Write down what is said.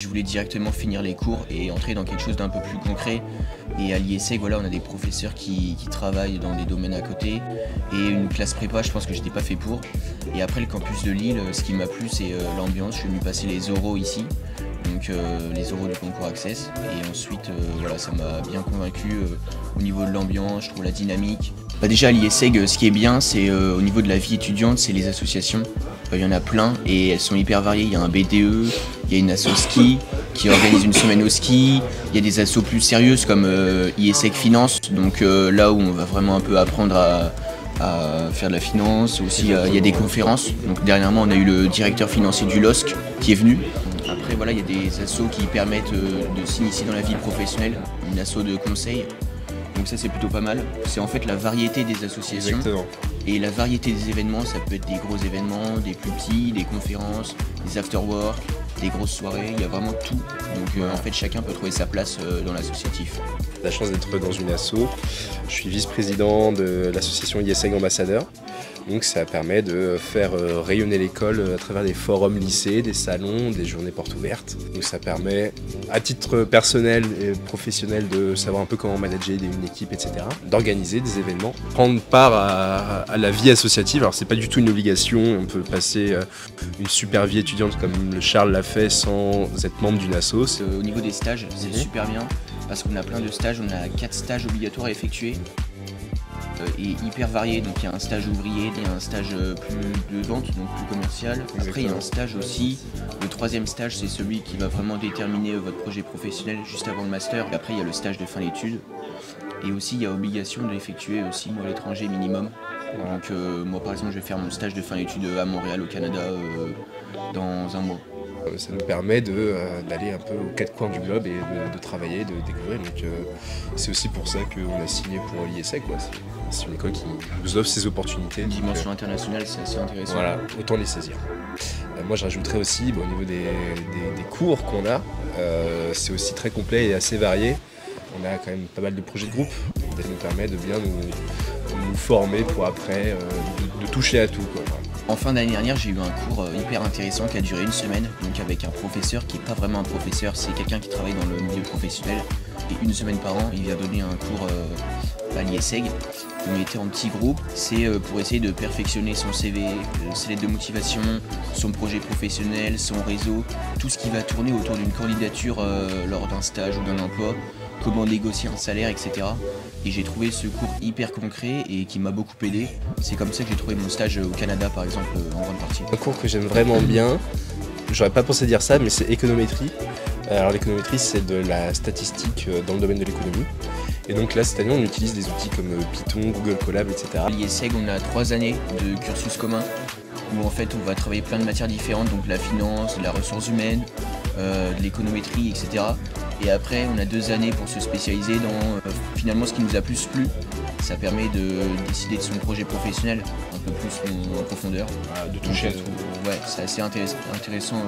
Je voulais directement finir les cours et entrer dans quelque chose d'un peu plus concret. Et à l'IESEG, voilà, on a des professeurs qui travaillent dans des domaines à côté. Et une classe prépa, je pense que j'étais pas fait pour. Et après, le campus de Lille, ce qui m'a plu, c'est l'ambiance. Je suis venu passer les oraux ici, donc les oraux du concours Access. Et ensuite, voilà, ça m'a bien convaincu au niveau de l'ambiance, je trouve la dynamique. Déjà à l'IESEG, ce qui est bien, c'est au niveau de la vie étudiante, c'est les associations. Il y en a plein et elles sont hyper variées. Il y a un BDE, il y a une asso ski qui organise une semaine au ski. Il y a des assos plus sérieuses comme IESEG Finance, donc là où on va vraiment un peu apprendre à faire de la finance. Aussi, il y a des conférences. Donc dernièrement, on a eu le directeur financier du LOSC qui est venu. Après, voilà, il y a des assos qui permettent de s'initier dans la vie professionnelle, une asso de conseil. Donc ça, c'est plutôt pas mal. C'est en fait la variété des associations. Exactement. Et la variété des événements, ça peut être des gros événements, des plus petits, des conférences, des after-work, des grosses soirées, il y a vraiment tout. Donc en fait, chacun peut trouver sa place dans l'associatif. J'ai la chance d'être dans une asso. Je suis vice-président de l'association IESEG Ambassadeur. Donc ça permet de faire rayonner l'école à travers des forums lycées, des salons, des journées portes ouvertes. Donc ça permet, à titre personnel et professionnel, de savoir un peu comment manager une équipe, etc. D'organiser des événements, prendre part à la vie associative. Alors c'est pas du tout une obligation, on peut passer une super vie étudiante comme le Charles l'a fait sans être membre d'une asso. Au niveau des stages, c'est super bien parce qu'on a plein de stages, on a 4 stages obligatoires à effectuer. Et hyper varié, donc il y a un stage ouvrier, il y a un stage plus de vente, donc plus commercial. Après il y a un stage aussi, le 3e stage c'est celui qui va vraiment déterminer votre projet professionnel juste avant le master. Et après il y a le stage de fin d'études. Et aussi il y a obligation d'effectuer 6 mois à l'étranger minimum. Donc moi par exemple je vais faire mon stage de fin d'études à Montréal au Canada dans un mois. Ça nous permet d'aller un peu aux 4 coins du globe et de travailler, de découvrir. Donc c'est aussi pour ça qu'on a signé pour l'IESEG. C'est une école qui nous offre ces opportunités. Une dimension internationale, c'est assez intéressant. Voilà, autant les saisir. Moi je rajouterais aussi au niveau des cours qu'on a, c'est aussi très complet et assez varié. On a quand même pas mal de projets de groupe. Ça nous permet de bien nous former pour après de toucher à tout, quoi. En fin d'année dernière, j'ai eu un cours hyper intéressant qui a duré une semaine, donc avec un professeur qui n'est pas vraiment un professeur, c'est quelqu'un qui travaille dans le milieu professionnel. Et une semaine par an, il vient donner un cours à l'IESEG. On était en petits groupes, c'est pour essayer de perfectionner son CV, ses lettres de motivation, son projet professionnel, son réseau, tout ce qui va tourner autour d'une candidature lors d'un stage ou d'un emploi, comment négocier un salaire, etc. Et j'ai trouvé ce cours hyper concret et qui m'a beaucoup aidé. C'est comme ça que j'ai trouvé mon stage au Canada par exemple en grande partie. Un cours que j'aime vraiment bien, j'aurais pas pensé dire ça, mais c'est économétrie. Alors l'économétrie c'est de la statistique dans le domaine de l'économie. Et donc là cette année on utilise des outils comme Python, Google Colab, etc. À l'IESEG on a 3 années de cursus commun où en fait on va travailler plein de matières différentes, donc la finance, la ressource humaine, de l'économétrie, etc. Et après on a 2 années pour se spécialiser dans finalement ce qui nous a plus plu. Ça permet de décider de son projet professionnel un peu plus en profondeur. De toucher à tout. Ouais, c'est assez intéressant.